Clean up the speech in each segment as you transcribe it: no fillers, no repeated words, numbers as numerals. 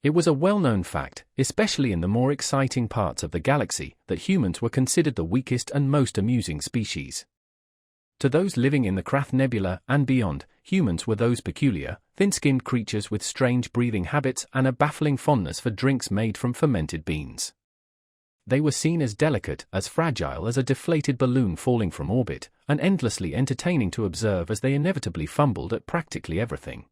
It was a well-known fact, especially in the more exciting parts of the galaxy, that humans were considered the weakest and most amusing species. To those living in the Krath Nebula and beyond, humans were those peculiar, thin-skinned creatures with strange breathing habits and a baffling fondness for drinks made from fermented beans. They were seen as delicate, as fragile as a deflated balloon falling from orbit, and endlessly entertaining to observe as they inevitably fumbled at practically everything.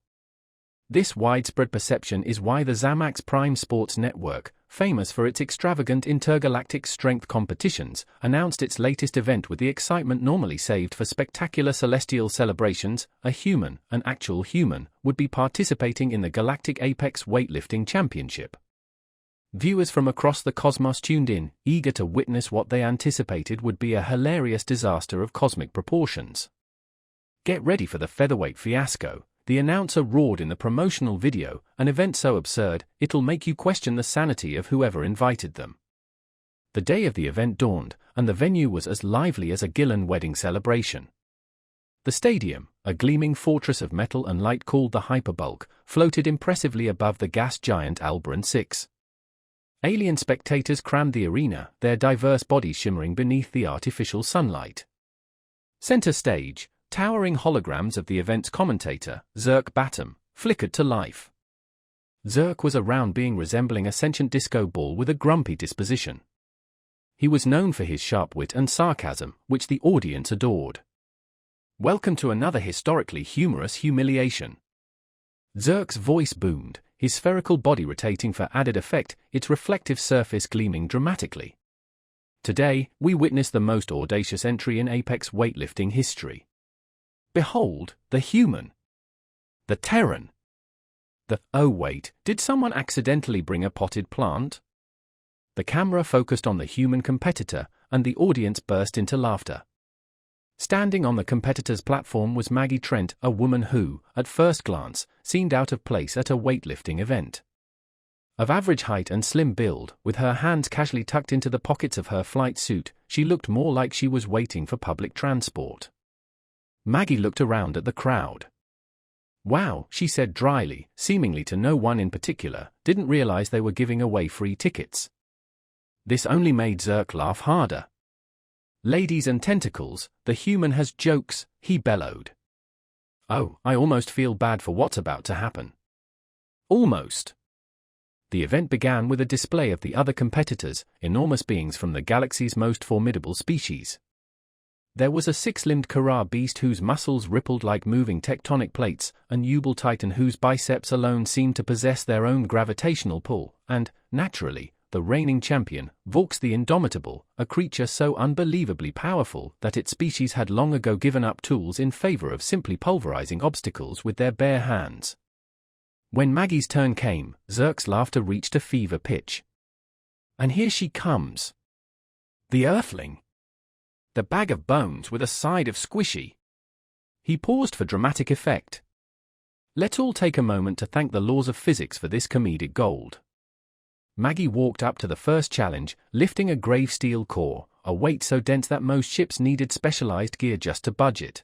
This widespread perception is why the Zamax Prime Sports Network, famous for its extravagant intergalactic strength competitions, announced its latest event with the excitement normally saved for spectacular celestial celebrations. An actual human, would be participating in the Galactic Apex Weightlifting Championship. Viewers from across the cosmos tuned in, eager to witness what they anticipated would be a hilarious disaster of cosmic proportions. "Get ready for the featherweight fiasco," the announcer roared in the promotional video, an event so absurd, it'll make you question the sanity of whoever invited them. The day of the event dawned, and the venue was as lively as a Gillen wedding celebration. The stadium, a gleaming fortress of metal and light called the Hyperbulk, floated impressively above the gas giant Albaran 6. Alien spectators crammed the arena, their diverse bodies shimmering beneath the artificial sunlight. Center stage, towering holograms of the event's commentator, Zerk Batum, flickered to life. Zerk was a round being resembling a sentient disco ball with a grumpy disposition. He was known for his sharp wit and sarcasm, which the audience adored. "Welcome to another historically humorous humiliation." Zerk's voice boomed, his spherical body rotating for added effect, its reflective surface gleaming dramatically. "Today, we witness the most audacious entry in Apex weightlifting history. Behold, the human. The Terran. Oh wait, did someone accidentally bring a potted plant?" The camera focused on the human competitor, and the audience burst into laughter. Standing on the competitor's platform was Maggie Trent, a woman who, at first glance, seemed out of place at a weightlifting event. Of average height and slim build, with her hands casually tucked into the pockets of her flight suit, she looked more like she was waiting for public transport. Maggie looked around at the crowd. "Wow," she said dryly, seemingly to no one in particular, didn't realize they were giving away free tickets. This only made Zerk laugh harder. "Ladies and tentacles, the human has jokes," he bellowed. "Oh, I almost feel bad for what's about to happen." Almost. The event began with a display of the other competitors, enormous beings from the galaxy's most formidable species. There was a six-limbed Kara beast whose muscles rippled like moving tectonic plates, a Nubal titan whose biceps alone seemed to possess their own gravitational pull, and, naturally, the reigning champion, Vaux the Indomitable, a creature so unbelievably powerful that its species had long ago given up tools in favor of simply pulverizing obstacles with their bare hands. When Maggie's turn came, Zerk's laughter reached a fever pitch. "And here she comes. The Earthling. The bag of bones with a side of squishy." He paused for dramatic effect. "Let's all take a moment to thank the laws of physics for this comedic gold." Maggie walked up to the first challenge, lifting a grave steel core, a weight so dense that most ships needed specialized gear just to budge it.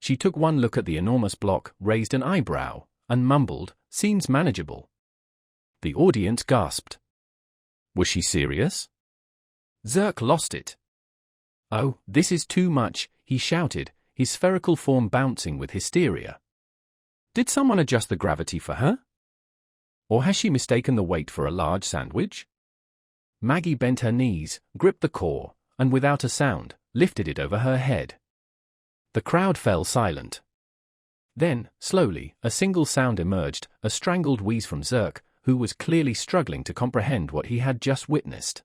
She took one look at the enormous block, raised an eyebrow, and mumbled, "Seems manageable." The audience gasped. Was she serious? Zerk lost it. "Oh, this is too much," he shouted, his spherical form bouncing with hysteria. "Did someone adjust the gravity for her? Or has she mistaken the weight for a large sandwich?" Maggie bent her knees, gripped the core, and without a sound, lifted it over her head. The crowd fell silent. Then, slowly, a single sound emerged, a strangled wheeze from Zerk, who was clearly struggling to comprehend what he had just witnessed.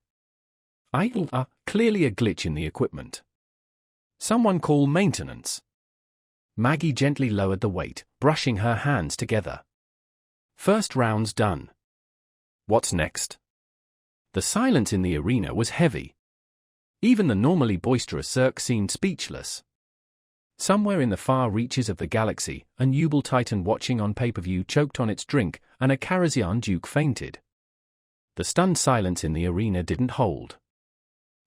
Clearly a glitch in the equipment. "Someone call maintenance." Maggie gently lowered the weight, brushing her hands together. "First round's done. What's next?" The silence in the arena was heavy. Even the normally boisterous Zerk seemed speechless. Somewhere in the far reaches of the galaxy, a Nubal titan watching on pay-per-view choked on its drink, and a Carazian duke fainted. The stunned silence in the arena didn't hold.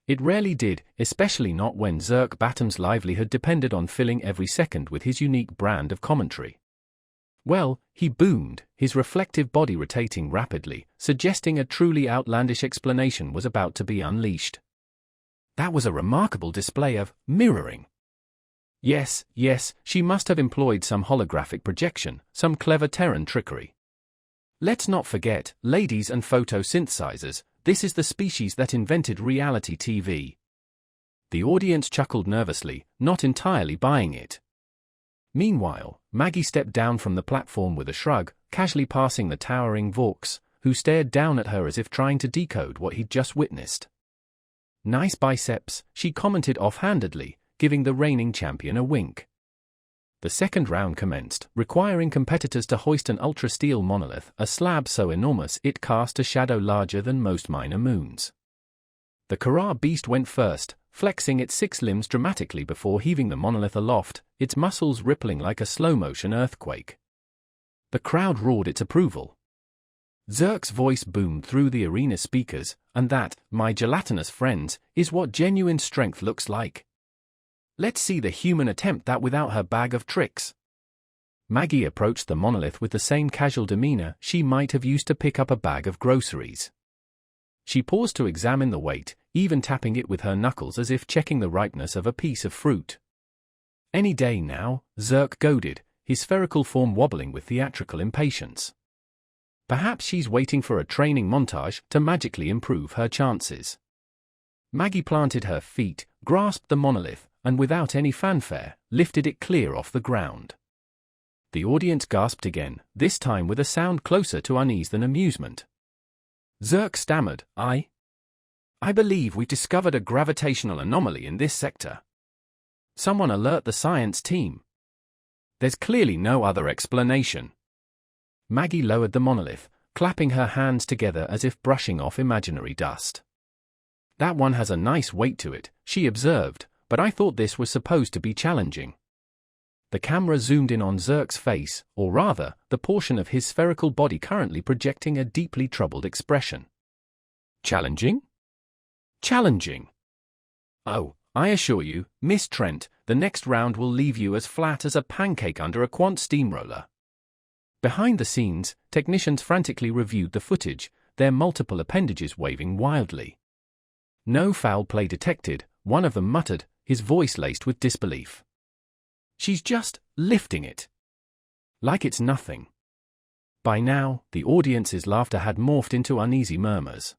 It rarely did, especially not when Zerk Batum's livelihood depended on filling every second with his unique brand of commentary. Well, he boomed, his reflective body rotating rapidly, suggesting a truly outlandish explanation was about to be unleashed. That was a remarkable display of mirroring. Yes, she must have employed some holographic projection, some clever Terran trickery. Let's not forget, ladies and photosynthesizers, this is the species that invented reality TV. The audience chuckled nervously, not entirely buying it. Meanwhile, Maggie stepped down from the platform with a shrug, casually passing the towering Vaux, who stared down at her as if trying to decode what he'd just witnessed. Nice biceps, she commented offhandedly, giving the reigning champion a wink. The second round commenced, requiring competitors to hoist an ultra-steel monolith, a slab so enormous it cast a shadow larger than most minor moons. The Kara beast went first, flexing its 6 limbs dramatically before heaving the monolith aloft, its muscles rippling like a slow-motion earthquake. The crowd roared its approval. Zerk's voice boomed through the arena speakers, and that, my gelatinous friends, is what genuine strength looks like. Let's see the human attempt that without her bag of tricks. Maggie approached the monolith with the same casual demeanor she might have used to pick up a bag of groceries. She paused to examine the weight, even tapping it with her knuckles as if checking the ripeness of a piece of fruit. Any day now, Zerk goaded, his spherical form wobbling with theatrical impatience. Perhaps she's waiting for a training montage to magically improve her chances. Maggie planted her feet, grasped the monolith, and without any fanfare, lifted it clear off the ground. The audience gasped again, this time with a sound closer to unease than amusement. Zerk stammered, I believe we've discovered a gravitational anomaly in this sector. Someone alert the science team. There's clearly no other explanation. Maggie lowered the monolith, clapping her hands together as if brushing off imaginary dust. That one has a nice weight to it, she observed, but I thought this was supposed to be challenging. The camera zoomed in on Zerk's face, or rather, the portion of his spherical body currently projecting a deeply troubled expression. Challenging? Challenging. Oh, I assure you, Miss Trent, the next round will leave you as flat as a pancake under a quant steamroller. Behind the scenes, technicians frantically reviewed the footage, their multiple appendages waving wildly. No foul play detected, one of them muttered, his voice laced with disbelief. She's just lifting it. Like it's nothing. By now, the audience's laughter had morphed into uneasy murmurs.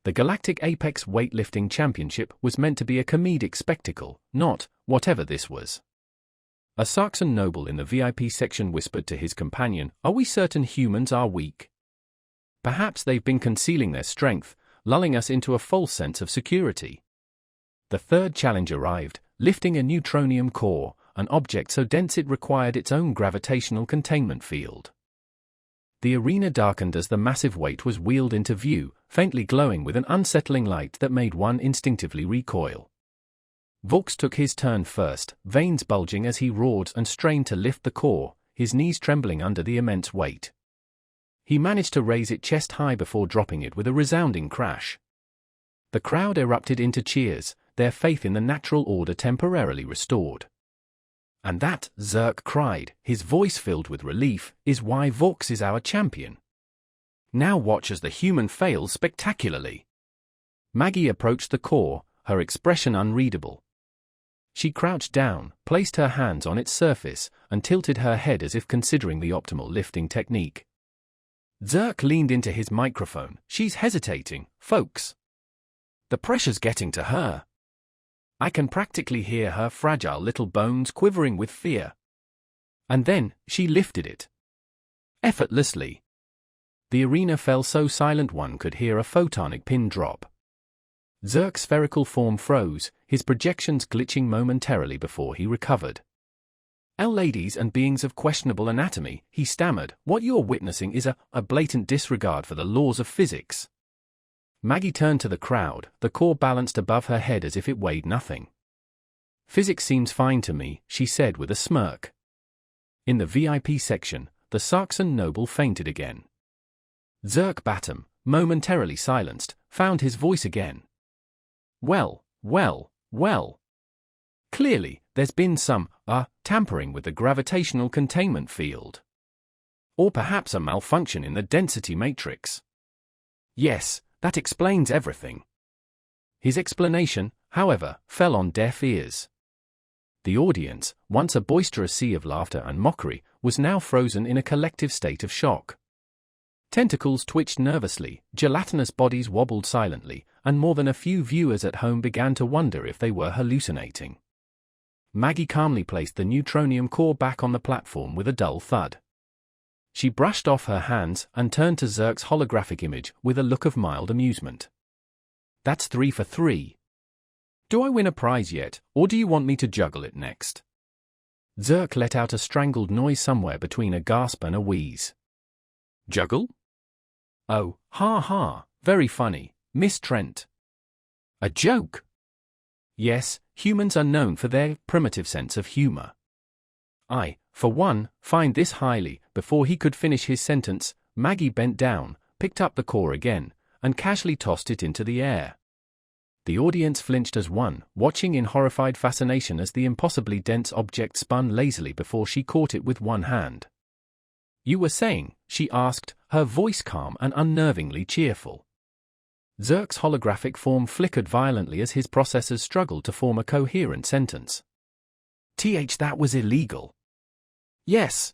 The Galactic Apex Weightlifting Championship was meant to be a comedic spectacle, not whatever this was. A Saxon noble in the VIP section whispered to his companion, "Are we certain humans are weak? Perhaps they've been concealing their strength, lulling us into a false sense of security." The third challenge arrived, lifting a neutronium core, an object so dense it required its own gravitational containment field. The arena darkened as the massive weight was wheeled into view, faintly glowing with an unsettling light that made one instinctively recoil. Vaux took his turn first, veins bulging as he roared and strained to lift the core, his knees trembling under the immense weight. He managed to raise it chest-high before dropping it with a resounding crash. The crowd erupted into cheers, their faith in the natural order temporarily restored. And that, Zerk cried, his voice filled with relief, is why Vaux is our champion. Now watch as the human fails spectacularly. Maggie approached the core, her expression unreadable. She crouched down, placed her hands on its surface, and tilted her head as if considering the optimal lifting technique. Zerk leaned into his microphone. She's hesitating, folks. The pressure's getting to her. I can practically hear her fragile little bones quivering with fear. And then, she lifted it. Effortlessly. The arena fell so silent one could hear a photonic pin drop. Zerk's spherical form froze, his projections glitching momentarily before he recovered. Ladies and beings of questionable anatomy, he stammered, what you're witnessing is a blatant disregard for the laws of physics. Maggie turned to the crowd, the core balanced above her head as if it weighed nothing. Physics seems fine to me, she said with a smirk. In the VIP section, the Saxon noble fainted again. Zerk Batum, momentarily silenced, found his voice again. Well. Clearly, there's been some, tampering with the gravitational containment field. Or perhaps a malfunction in the density matrix. Yes, that explains everything. His explanation, however, fell on deaf ears. The audience, once a boisterous sea of laughter and mockery, was now frozen in a collective state of shock. Tentacles twitched nervously, gelatinous bodies wobbled silently, and more than a few viewers at home began to wonder if they were hallucinating. Maggie calmly placed the neutronium core back on the platform with a dull thud. She brushed off her hands and turned to Zerk's holographic image with a look of mild amusement. That's 3 for 3. Do I win a prize yet, or do you want me to juggle it next? Zerk let out a strangled noise somewhere between a gasp and a wheeze. Juggle? Oh, ha ha, very funny, Miss Trent. A joke? Yes, humans are known for their primitive sense of humor. I, for one, find this highly. Before he could finish his sentence, Maggie bent down, picked up the core again, and casually tossed it into the air. The audience flinched as one, watching in horrified fascination as the impossibly dense object spun lazily before she caught it with one hand. You were saying, she asked, her voice calm and unnervingly cheerful. Zerk's holographic form flickered violently as his processors struggled to form a coherent sentence. That was illegal. Yes.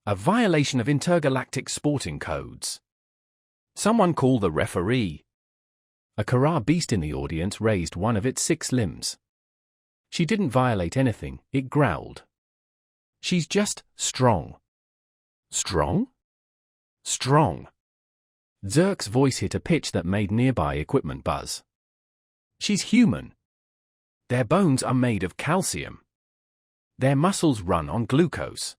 A violation of intergalactic sporting codes. Someone call the referee. A Kara beast in the audience raised one of its 6 limbs. She didn't violate anything, it growled. She's just strong. Strong? Strong. Zerk's voice hit a pitch that made nearby equipment buzz. She's human. Their bones are made of calcium. Their muscles run on glucose.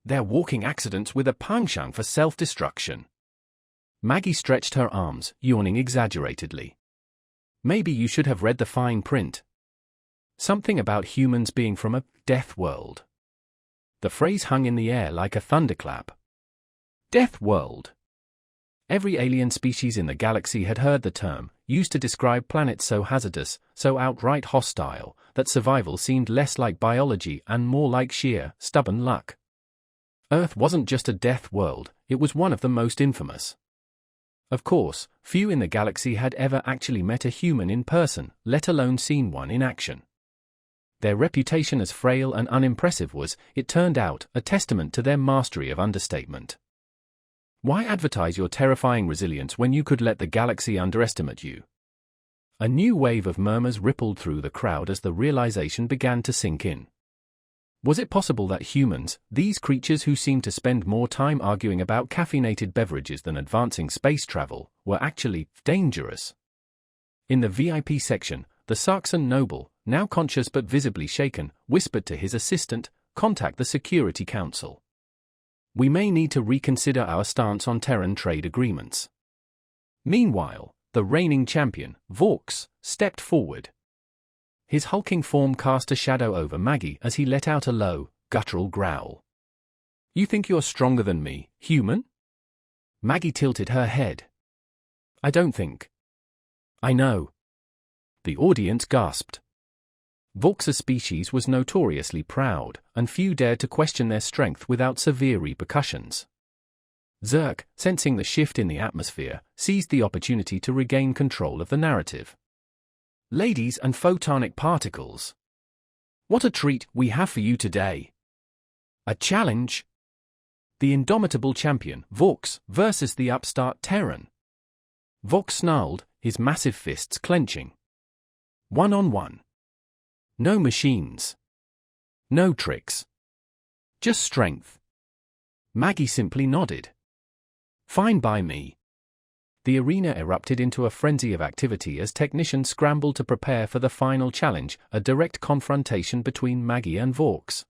They're walking accidents with a penchant for self-destruction. Maggie stretched her arms, yawning exaggeratedly. Maybe you should have read the fine print. Something about humans being from a death world. The phrase hung in the air like a thunderclap. Death world. Every alien species in the galaxy had heard the term, used to describe planets so hazardous, so outright hostile, that survival seemed less like biology and more like sheer, stubborn luck. Earth wasn't just a death world, it was one of the most infamous. Of course, few in the galaxy had ever actually met a human in person, let alone seen one in action. Their reputation as frail and unimpressive was, it turned out, a testament to their mastery of understatement. Why advertise your terrifying resilience when you could let the galaxy underestimate you? A new wave of murmurs rippled through the crowd as the realization began to sink in. Was it possible that humans, these creatures who seemed to spend more time arguing about caffeinated beverages than advancing space travel, were actually dangerous? In the VIP section, the Saxon noble, now conscious but visibly shaken, whispered to his assistant, "Contact the Security Council. We may need to reconsider our stance on Terran trade agreements." Meanwhile, the reigning champion, Vaux, stepped forward. His hulking form cast a shadow over Maggie as he let out a low, guttural growl. You think you're stronger than me, human? Maggie tilted her head. I don't think. I know. The audience gasped. Vaux's species was notoriously proud, and few dared to question their strength without severe repercussions. Zerk, sensing the shift in the atmosphere, seized the opportunity to regain control of the narrative. Ladies and photonic particles. What a treat we have for you today. A challenge. The indomitable champion, Vaux, versus the upstart Terran. Vaux snarled, his massive fists clenching. 1-on-1. No machines. No tricks. Just strength. Maggie simply nodded. Fine by me. The arena erupted into a frenzy of activity as technicians scrambled to prepare for the final challenge, a direct confrontation between Maggie and Vaux.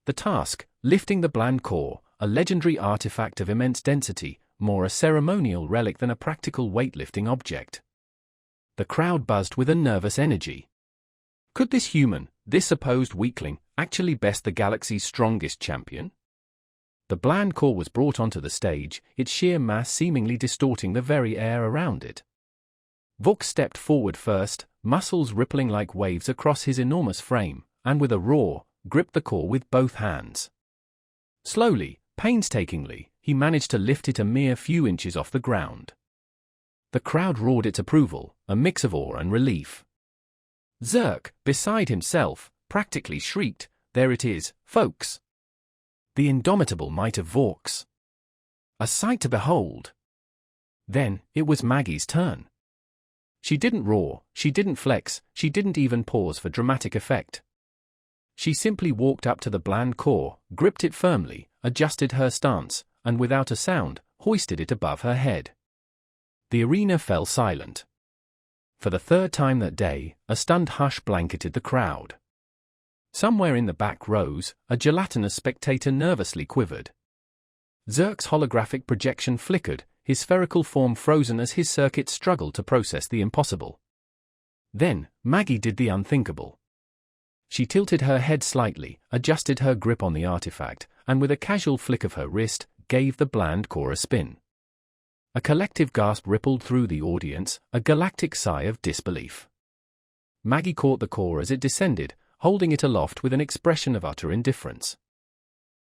The task, lifting the bland core, a legendary artifact of immense density, more a ceremonial relic than a practical weightlifting object. The crowd buzzed with a nervous energy. Could this human, this supposed weakling, actually best the galaxy's strongest champion? The bland core was brought onto the stage, its sheer mass seemingly distorting the very air around it. Vaux stepped forward first, muscles rippling like waves across his enormous frame, and with a roar, gripped the core with both hands. Slowly, painstakingly, he managed to lift it a mere few inches off the ground. The crowd roared its approval, a mix of awe and relief. Zerk, beside himself, practically shrieked, "There it is, folks! The indomitable might of Vorks! A sight to behold!" Then, it was Maggie's turn. She didn't roar, she didn't flex, she didn't even pause for dramatic effect. She simply walked up to the bland core, gripped it firmly, adjusted her stance, and without a sound, hoisted it above her head. The arena fell silent. For the third time that day, a stunned hush blanketed the crowd. Somewhere in the back rows, a gelatinous spectator nervously quivered. Zerk's holographic projection flickered, his spherical form frozen as his circuit struggled to process the impossible. Then, Maggie did the unthinkable. She tilted her head slightly, adjusted her grip on the artifact, and with a casual flick of her wrist, gave the bland core a spin. A collective gasp rippled through the audience, a galactic sigh of disbelief. Maggie caught the core as it descended, holding it aloft with an expression of utter indifference.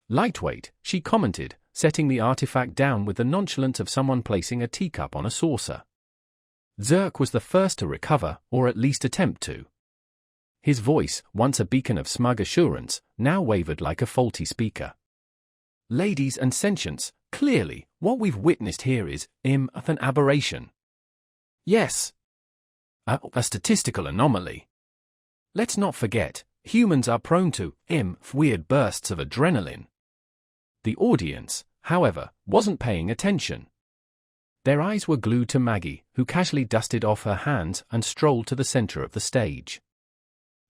"Lightweight," she commented, setting the artifact down with the nonchalance of someone placing a teacup on a saucer. Zerk was the first to recover, or at least attempt to. His voice, once a beacon of smug assurance, now wavered like a faulty speaker. "Ladies and sentients, clearly, what we've witnessed here is an aberration. Yes, a statistical anomaly. Let's not forget, humans are prone to weird bursts of adrenaline." The audience, however, wasn't paying attention. Their eyes were glued to Maggie, who casually dusted off her hands and strolled to the center of the stage.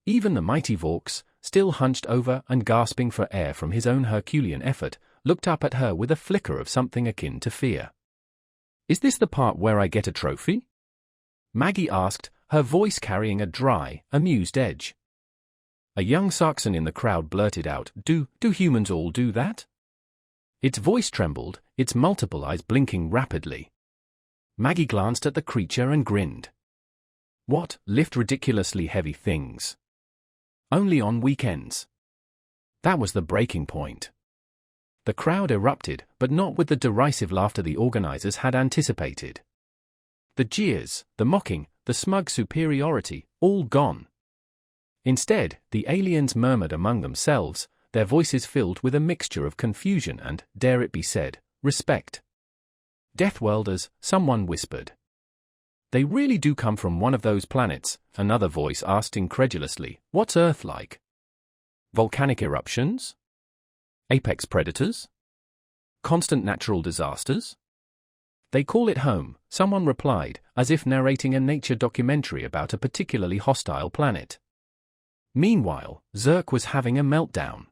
Even the mighty Vorks, still hunched over and gasping for air from his own Herculean effort, looked up at her with a flicker of something akin to fear. "Is this the part where I get a trophy?" Maggie asked, her voice carrying a dry, amused edge. A young Saxon in the crowd blurted out, Do humans all do that?" Its voice trembled, its multiple eyes blinking rapidly. Maggie glanced at the creature and grinned. "What, lift ridiculously heavy things? Only on weekends." That was the breaking point. The crowd erupted, but not with the derisive laughter the organizers had anticipated. The jeers, the mocking, the smug superiority, all gone. Instead, the aliens murmured among themselves, their voices filled with a mixture of confusion and, dare it be said, respect. "Deathworlders," someone whispered. "They really do come from one of those planets," another voice asked incredulously. "What's Earth like? Volcanic eruptions? Apex predators? Constant natural disasters?" "They call it home," someone replied, as if narrating a nature documentary about a particularly hostile planet. Meanwhile, Zerk was having a meltdown.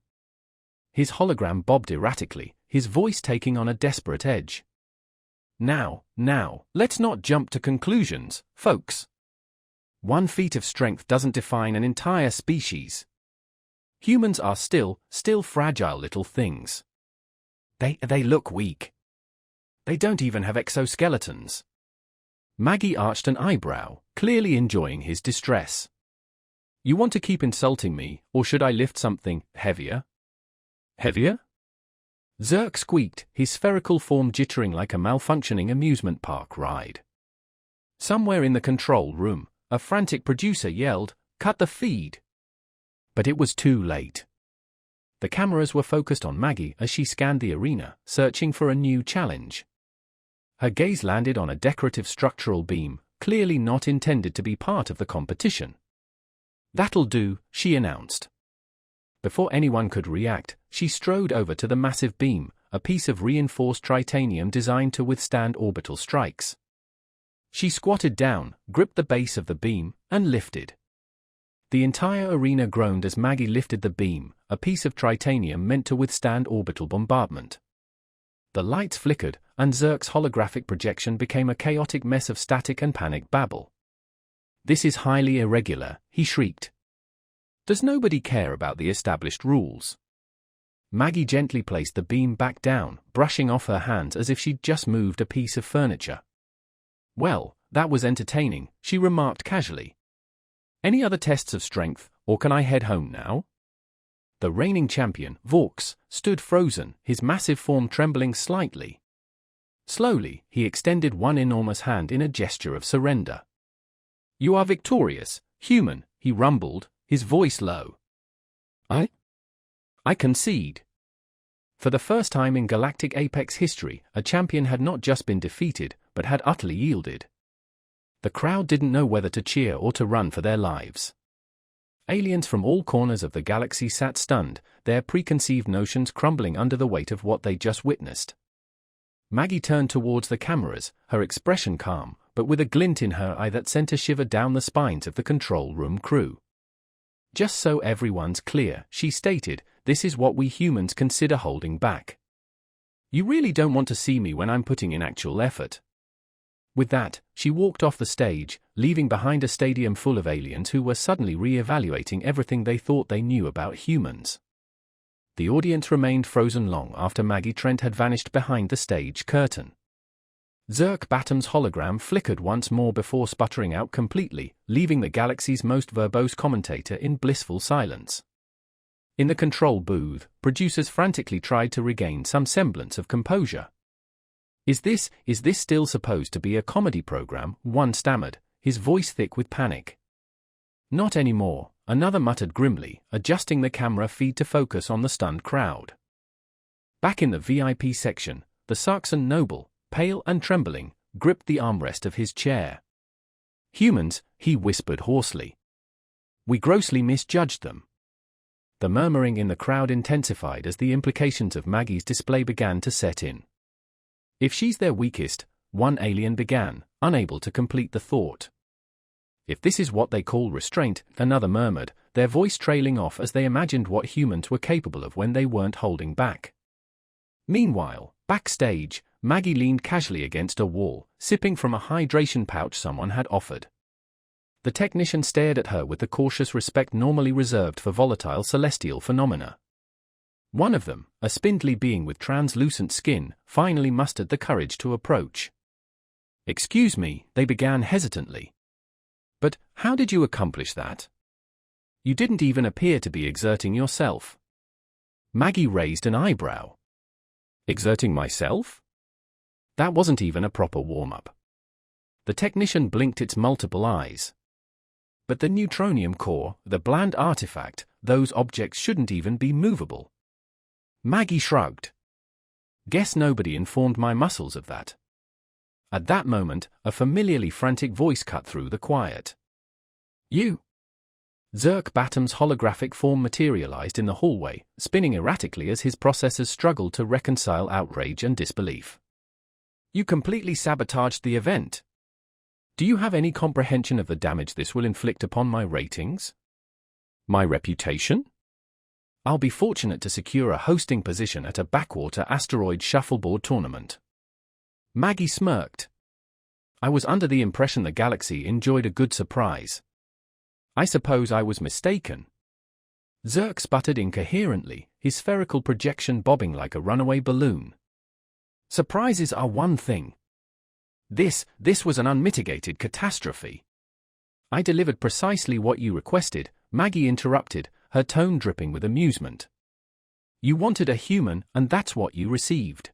His hologram bobbed erratically, his voice taking on a desperate edge. Now, let's not jump to conclusions, folks. One feat of strength doesn't define an entire species. Humans are still fragile little things. They look weak. They don't even have exoskeletons." Maggie arched an eyebrow, clearly enjoying his distress. "You want to keep insulting me, or should I lift something heavier?" "Heavier?" Zerk squeaked, his spherical form jittering like a malfunctioning amusement park ride. Somewhere in the control room, a frantic producer yelled, "Cut the feed!" But it was too late. The cameras were focused on Maggie as she scanned the arena, searching for a new challenge. Her gaze landed on a decorative structural beam, clearly not intended to be part of the competition. "That'll do," she announced. Before anyone could react, she strode over to the massive beam, a piece of reinforced titanium designed to withstand orbital strikes. She squatted down, gripped the base of the beam, and lifted. The entire arena groaned as Maggie lifted the beam, a piece of titanium meant to withstand orbital bombardment. The lights flickered, and Zerk's holographic projection became a chaotic mess of static and panic babble. "This is highly irregular," he shrieked. "Does nobody care about the established rules?" Maggie gently placed the beam back down, brushing off her hands as if she'd just moved a piece of furniture. "Well, that was entertaining," she remarked casually. "Any other tests of strength, or can I head home now?" The reigning champion, Vaux, stood frozen, his massive form trembling slightly. Slowly, he extended one enormous hand in a gesture of surrender. "You are victorious, human," he rumbled, his voice low. I concede." For the first time in Galactic Apex history, a champion had not just been defeated, but had utterly yielded. The crowd didn't know whether to cheer or to run for their lives. Aliens from all corners of the galaxy sat stunned, their preconceived notions crumbling under the weight of what they just witnessed. Maggie turned towards the cameras, her expression calm, but with a glint in her eye that sent a shiver down the spines of the control room crew. "Just so everyone's clear," she stated, "this is what we humans consider holding back. You really don't want to see me when I'm putting in actual effort." With that, she walked off the stage, leaving behind a stadium full of aliens who were suddenly re-evaluating everything they thought they knew about humans. The audience remained frozen long after Maggie Trent had vanished behind the stage curtain. Zerk Batum's hologram flickered once more before sputtering out completely, leaving the galaxy's most verbose commentator in blissful silence. In the control booth, producers frantically tried to regain some semblance of composure. Is this still supposed to be a comedy program?" one stammered, his voice thick with panic. "Not anymore," another muttered grimly, adjusting the camera feed to focus on the stunned crowd. Back in the VIP section, the Saxon noble, pale and trembling, gripped the armrest of his chair. "Humans," he whispered hoarsely. "We grossly misjudged them." The murmuring in the crowd intensified as the implications of Maggie's display began to set in. "If she's their weakest," one alien began, unable to complete the thought. "If this is what they call restraint," another murmured, their voice trailing off as they imagined what humans were capable of when they weren't holding back. Meanwhile, backstage, Maggie leaned casually against a wall, sipping from a hydration pouch someone had offered. The technician stared at her with the cautious respect normally reserved for volatile celestial phenomena. One of them, a spindly being with translucent skin, finally mustered the courage to approach. "Excuse me," they began hesitantly. "But how did you accomplish that? You didn't even appear to be exerting yourself." Maggie raised an eyebrow. "Exerting myself? That wasn't even a proper warm-up." The technician blinked its multiple eyes. "But the neutronium core, the bland artifact, those objects shouldn't even be movable." Maggie shrugged. "Guess nobody informed my muscles of that." At that moment, a familiarly frantic voice cut through the quiet. "You?" Zerk Batum's holographic form materialized in the hallway, spinning erratically as his processors struggled to reconcile outrage and disbelief. "You completely sabotaged the event. Do you have any comprehension of the damage this will inflict upon my ratings? My reputation? I'll be fortunate to secure a hosting position at a backwater asteroid shuffleboard tournament." Maggie smirked. "I was under the impression the galaxy enjoyed a good surprise. I suppose I was mistaken." Zerk sputtered incoherently, his spherical projection bobbing like a runaway balloon. "Surprises are one thing. This was an unmitigated catastrophe." "I delivered precisely what you requested," Maggie interrupted, her tone dripping with amusement. "You wanted a human, and that's what you received.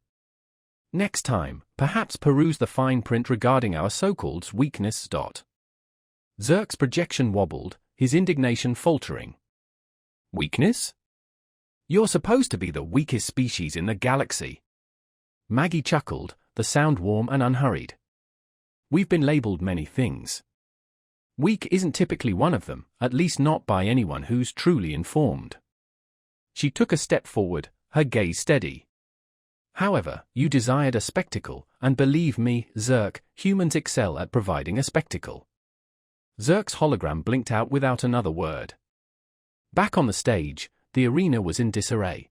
Next time, perhaps peruse the fine print regarding our so-called weakness. Zerk's projection wobbled, his indignation faltering. "Weakness? You're supposed to be the weakest species in the galaxy." Maggie chuckled, the sound warm and unhurried. "We've been labeled many things. Weak isn't typically one of them, at least not by anyone who's truly informed." She took a step forward, her gaze steady. "However, you desired a spectacle, and believe me, Zerk, humans excel at providing a spectacle." Zerk's hologram blinked out without another word. Back on the stage, the arena was in disarray.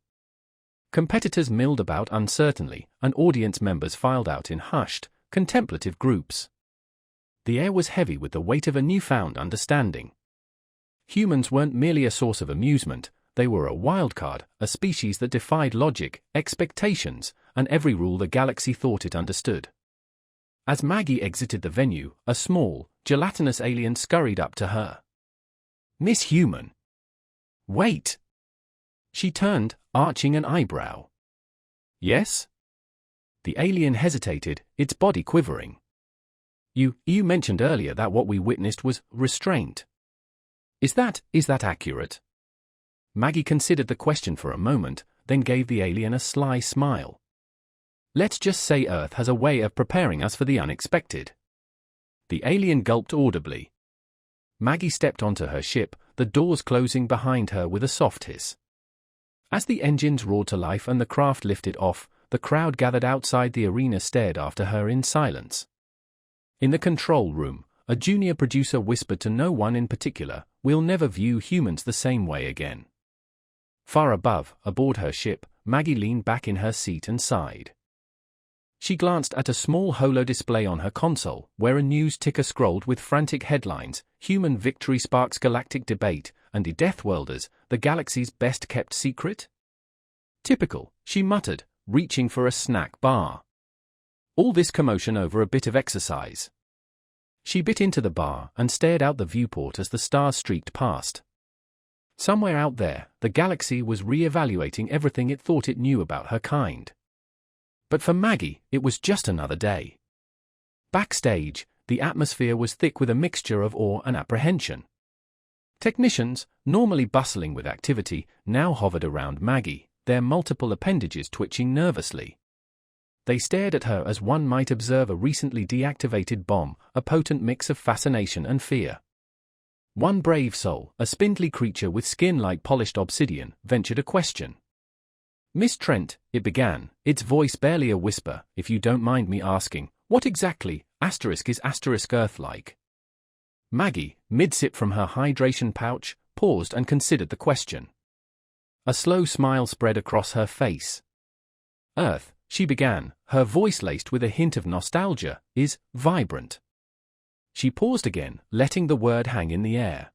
Competitors milled about uncertainly, and audience members filed out in hushed, contemplative groups. The air was heavy with the weight of a newfound understanding. Humans weren't merely a source of amusement, they were a wildcard, a species that defied logic, expectations, and every rule the galaxy thought it understood. As Maggie exited the venue, a small, gelatinous alien scurried up to her. "Miss Human." "Wait!" She turned, arching an eyebrow. Yes? The alien hesitated, its body quivering. You mentioned earlier that what we witnessed was restraint. Is that accurate? Maggie considered the question for a moment, then gave the alien a sly smile. Let's just say Earth has a way of preparing us for the unexpected. The alien gulped audibly. Maggie stepped onto her ship, the doors closing behind her with a soft hiss. As the engines roared to life and the craft lifted off, the crowd gathered outside the arena stared after her in silence. In the control room, a junior producer whispered to no one in particular, "We'll never view humans the same way again." Far above, aboard her ship, Maggie leaned back in her seat and sighed. She glanced at a small holo display on her console, where a news ticker scrolled with frantic headlines, "Human Victory Sparks Galactic Debate," and "The Deathworlders, the Galaxy's Best-Kept Secret?" Typical, she muttered, reaching for a snack bar. All this commotion over a bit of exercise. She bit into the bar and stared out the viewport as the stars streaked past. Somewhere out there, the galaxy was re-evaluating everything it thought it knew about her kind. But for Maggie, it was just another day. Backstage, the atmosphere was thick with a mixture of awe and apprehension. Technicians, normally bustling with activity, now hovered around Maggie, their multiple appendages twitching nervously. They stared at her as one might observe a recently deactivated bomb, a potent mix of fascination and fear. One brave soul, a spindly creature with skin like polished obsidian, ventured a question. "Miss Trent," it began, its voice barely a whisper, "if you don't mind me asking, what exactly, is Earth-like?" Maggie, mid-sip from her hydration pouch, paused and considered the question. A slow smile spread across her face. "Earth," she began, her voice laced with a hint of nostalgia, "is vibrant." She paused again, letting the word hang in the air.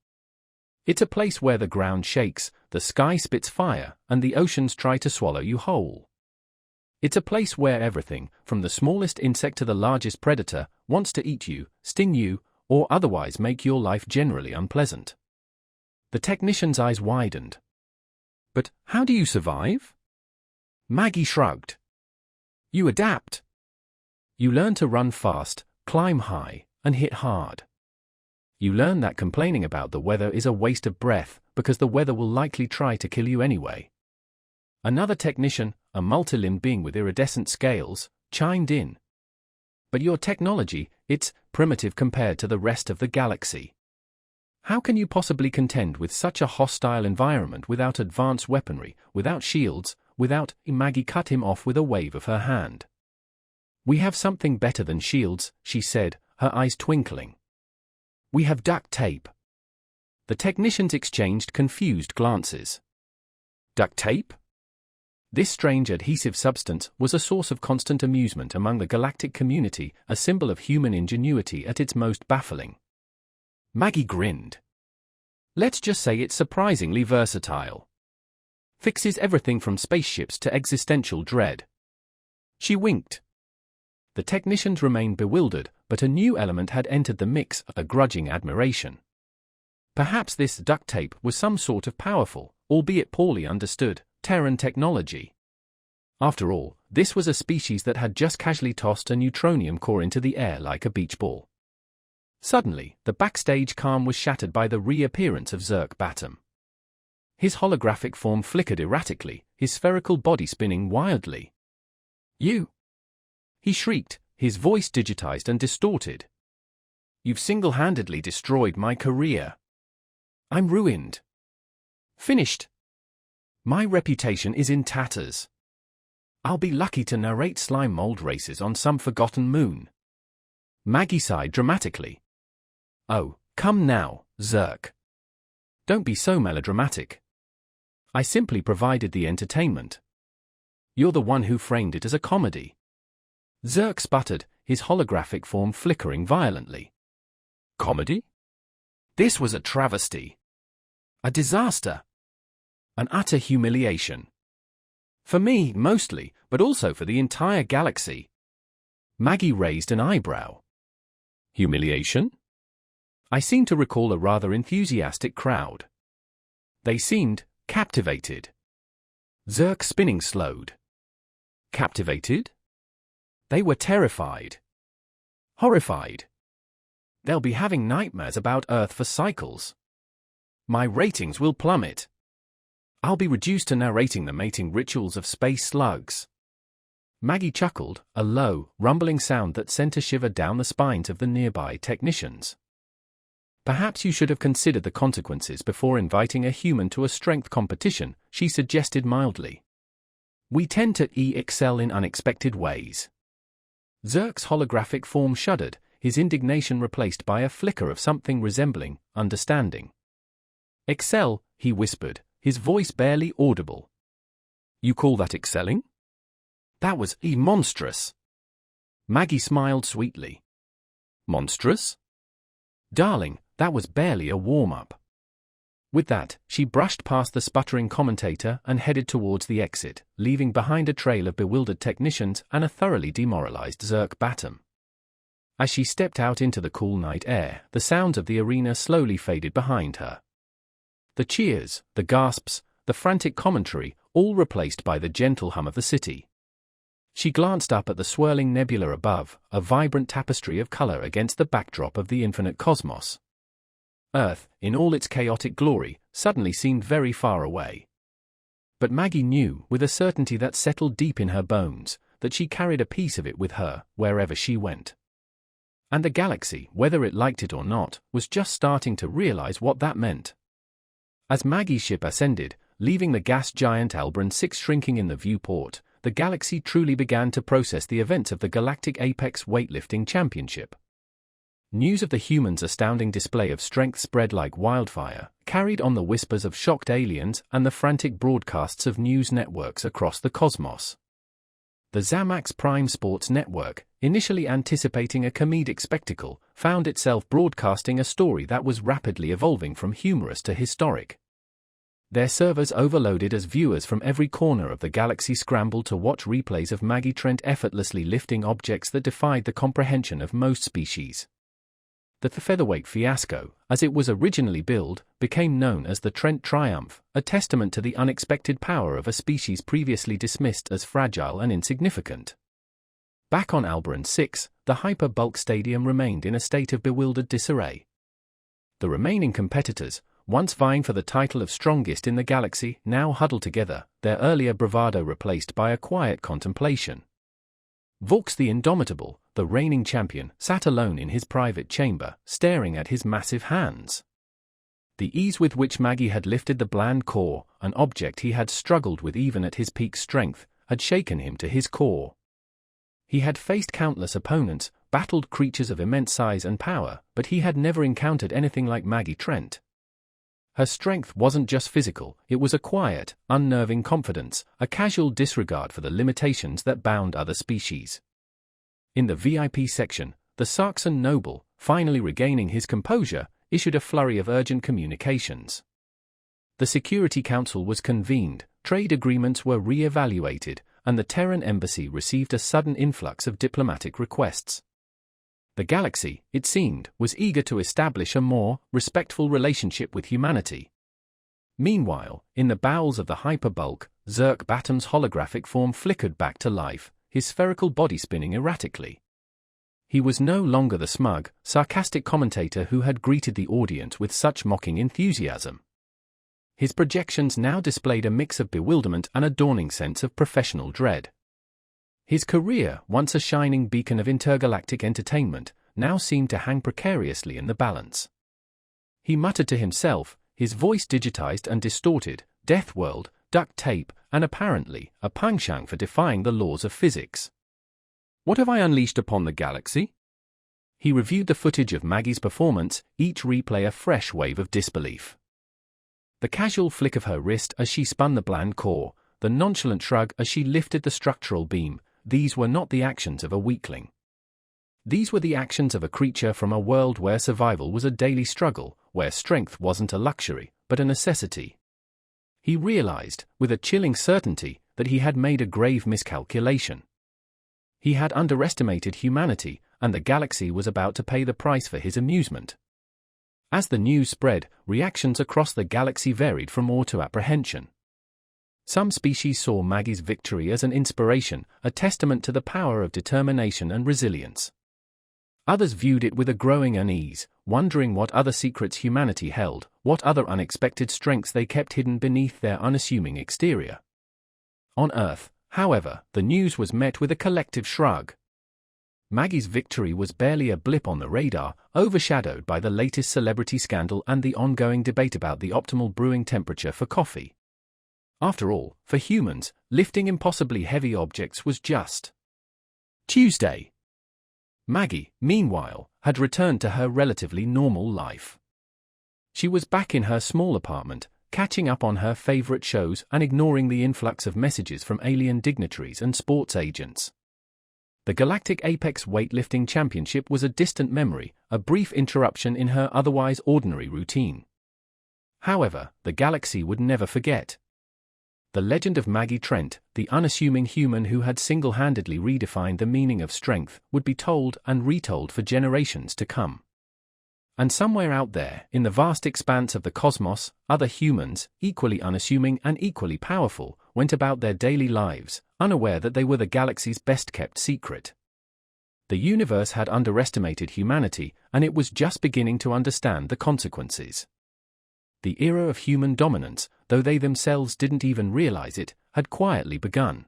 "It's a place where the ground shakes, the sky spits fire, and the oceans try to swallow you whole. It's a place where everything, from the smallest insect to the largest predator, wants to eat you, sting you, or otherwise make your life generally unpleasant." The technician's eyes widened. "But how do you survive?" Maggie shrugged. "You adapt. You learn to run fast, climb high, and hit hard. You learn that complaining about the weather is a waste of breath, because the weather will likely try to kill you anyway." Another technician, a multi-limbed being with iridescent scales, chimed in. "But your technology, it's primitive compared to the rest of the galaxy. How can you possibly contend with such a hostile environment without advanced weaponry, without shields, without—" Maggie cut him off with a wave of her hand. "We have something better than shields," she said, her eyes twinkling. "We have duct tape." The technicians exchanged confused glances. Duct tape? This strange adhesive substance was a source of constant amusement among the galactic community, a symbol of human ingenuity at its most baffling. Maggie grinned. "Let's just say it's surprisingly versatile. Fixes everything from spaceships to existential dread." She winked. The technicians remained bewildered, but a new element had entered the mix, a grudging admiration. Perhaps this duct tape was some sort of powerful, albeit poorly understood, Terran technology. After all, this was a species that had just casually tossed a neutronium core into the air like a beach ball. Suddenly, the backstage calm was shattered by the reappearance of Zerk Batum. His holographic form flickered erratically, his spherical body spinning wildly. "You!" he shrieked, his voice digitized and distorted. "You've single-handedly destroyed my career. I'm ruined. Finished. My reputation is in tatters. I'll be lucky to narrate slime mold races on some forgotten moon." Maggie sighed dramatically. "Oh, come now, Zerk. Don't be so melodramatic. I simply provided the entertainment. You're the one who framed it as a comedy." Zerk sputtered, his holographic form flickering violently. "Comedy? This was a travesty. A disaster. An utter humiliation. For me, mostly, but also for the entire galaxy." Maggie raised an eyebrow. "Humiliation?" I seem to recall a rather enthusiastic crowd. They seemed captivated. Zerk's spinning slowed. Captivated? They were terrified. Horrified. They'll be having nightmares about Earth for cycles. My ratings will plummet. I'll be reduced to narrating the mating rituals of space slugs. Maggie chuckled, a low, rumbling sound that sent a shiver down the spines of the nearby technicians. Perhaps you should have considered the consequences before inviting a human to a strength competition, she suggested mildly. We tend to excel in unexpected ways. Zerk's holographic form shuddered, his indignation replaced by a flicker of something resembling understanding. Excel, he whispered, his voice barely audible. You call that excelling? That was monstrous. Maggie smiled sweetly. Monstrous? Darling, that was barely a warm-up. With that, she brushed past the sputtering commentator and headed towards the exit, leaving behind a trail of bewildered technicians and a thoroughly demoralized Zerk Batum. As she stepped out into the cool night air, the sounds of the arena slowly faded behind her. The cheers, the gasps, the frantic commentary, all replaced by the gentle hum of the city. She glanced up at the swirling nebula above, a vibrant tapestry of color against the backdrop of the infinite cosmos. Earth, in all its chaotic glory, suddenly seemed very far away. But Maggie knew, with a certainty that settled deep in her bones, that she carried a piece of it with her, wherever she went. And the galaxy, whether it liked it or not, was just starting to realize what that meant. As Maggie's ship ascended, leaving the gas giant Albaran 6 shrinking in the viewport, the galaxy truly began to process the events of the Galactic Apex Weightlifting Championship. News of the humans' astounding display of strength spread like wildfire, carried on the whispers of shocked aliens and the frantic broadcasts of news networks across the cosmos. The Zamax Prime Sports Network, initially anticipating a comedic spectacle, found itself broadcasting a story that was rapidly evolving from humorous to historic. Their servers overloaded as viewers from every corner of the galaxy scrambled to watch replays of Maggie Trent effortlessly lifting objects that defied the comprehension of most species. The featherweight fiasco, as it was originally billed, became known as the Trent Triumph, a testament to the unexpected power of a species previously dismissed as fragile and insignificant. Back on Albaran 6, the hyper-bulk stadium remained in a state of bewildered disarray. The remaining competitors, once vying for the title of strongest in the galaxy, now huddled together, their earlier bravado replaced by a quiet contemplation. Vaux the Indomitable, the reigning champion, sat alone in his private chamber, staring at his massive hands. The ease with which Maggie had lifted the bland core, an object he had struggled with even at his peak strength, had shaken him to his core. He had faced countless opponents, battled creatures of immense size and power, but he had never encountered anything like Maggie Trent. Her strength wasn't just physical, it was a quiet, unnerving confidence, a casual disregard for the limitations that bound other species. In the VIP section, the Saxon noble, finally regaining his composure, issued a flurry of urgent communications. The Security Council was convened, trade agreements were re-evaluated, and the Terran embassy received a sudden influx of diplomatic requests. The galaxy, it seemed, was eager to establish a more respectful relationship with humanity. Meanwhile, in the bowels of the hyperbulk, Zerk Batum's holographic form flickered back to life, his spherical body spinning erratically. He was no longer the smug, sarcastic commentator who had greeted the audience with such mocking enthusiasm. His projections now displayed a mix of bewilderment and a dawning sense of professional dread. His career, once a shining beacon of intergalactic entertainment, now seemed to hang precariously in the balance. He muttered to himself, his voice digitized and distorted, Deathworld, duct tape, and apparently, a pangshang for defying the laws of physics. What have I unleashed upon the galaxy? He reviewed the footage of Maggie's performance, each replay a fresh wave of disbelief. The casual flick of her wrist as she spun the bland core, the nonchalant shrug as she lifted the structural beam, these were not the actions of a weakling. These were the actions of a creature from a world where survival was a daily struggle, where strength wasn't a luxury, but a necessity. He realized, with a chilling certainty, that he had made a grave miscalculation. He had underestimated humanity, and the galaxy was about to pay the price for his amusement. As the news spread, reactions across the galaxy varied from awe to apprehension. Some species saw Maggie's victory as an inspiration, a testament to the power of determination and resilience. Others viewed it with a growing unease, wondering what other secrets humanity held, what other unexpected strengths they kept hidden beneath their unassuming exterior. On Earth, however, the news was met with a collective shrug. Maggie's victory was barely a blip on the radar, overshadowed by the latest celebrity scandal and the ongoing debate about the optimal brewing temperature for coffee. After all, for humans, lifting impossibly heavy objects was just Tuesday. Maggie, meanwhile, had returned to her relatively normal life. She was back in her small apartment, catching up on her favorite shows and ignoring the influx of messages from alien dignitaries and sports agents. The Galactic Apex Weightlifting Championship was a distant memory, a brief interruption in her otherwise ordinary routine. However, the galaxy would never forget. The legend of Maggie Trent, the unassuming human who had single-handedly redefined the meaning of strength, would be told and retold for generations to come. And somewhere out there, in the vast expanse of the cosmos, other humans, equally unassuming and equally powerful, went about their daily lives, unaware that they were the galaxy's best-kept secret. The universe had underestimated humanity, and it was just beginning to understand the consequences. The era of human dominance, though they themselves didn't even realize it, had quietly begun.